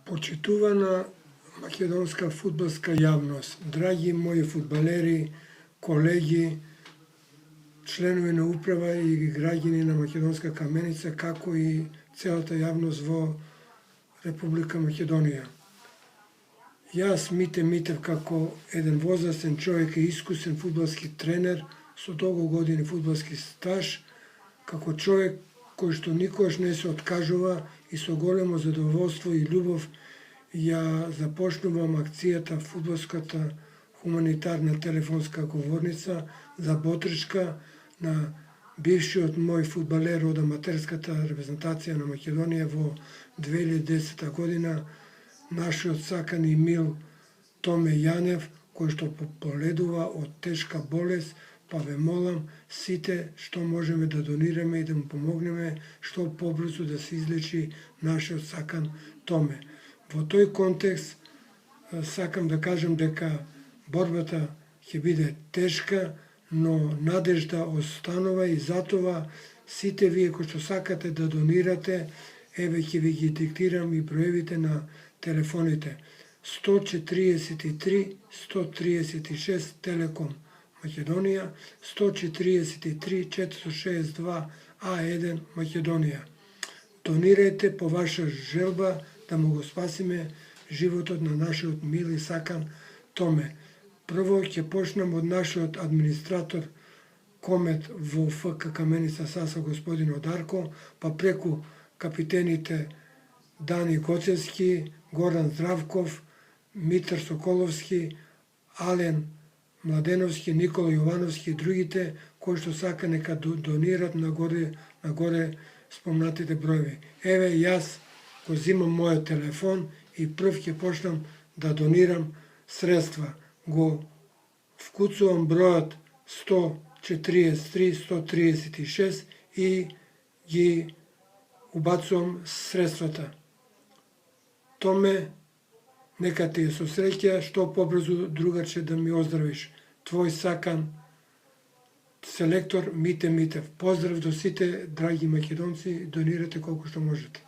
Почитувана македонска фудбалска јавност, драги мои фудбалери, колеги, членови на управа и граѓани на Македонска Каменица, како и целата јавност во Република Македонија. Јас, Мите Митев, како еден возрастен човек и искусен фудбалски тренер со долго години фудбалски стаж, како човек кој што никогаш не се откажува и со големо задоволство и љубов ја започнувам акцијата фудбалската хуманитарна телефонска говорница за подршка на бившиот мој фудбалер од аматерската репрезентација на Македонија во 2010 година, нашиот сакан и мил Томе Јанев, кој што поледува од тешка болест, па ве молам сите што можеме да донираме и да му помогнеме што побрзо да се излечи нашиот сакан Томе. Во тој контекст сакам да кажам дека борбата ќе биде тешка, но надежда останува и затоа сите вие кои што сакате да донирате, еве ќе ви ги диктирам и броевите на телефоните. 143 136 Телеком Македонија, 143 462 А1 Македонија. Донирајте по ваша желба да му го спасиме животот на нашиот мил и сакан Томе. Прво ќе почнам од нашиот администратор Комет во ФК Каменица Саса господин Одарко, па преку капитените Дани Гоцевски, Горан Здравков, Митар Соколовски, Ален Младеновски, Никола Јовановски и другите кои што сака нека донират нагоре спомнатите броеви. Еве јас го зимам мојот телефон и прв ќе почнам да донирам средства. Го вкуцувам бројот 143 136 и ги убацувам средствата. Томе, нека ти е со среќа, што побрзо другарче да ми оздравиш. Твој сакан селектор Мите Митев. Поздрав до сите драги македонци, донирате колку што можете.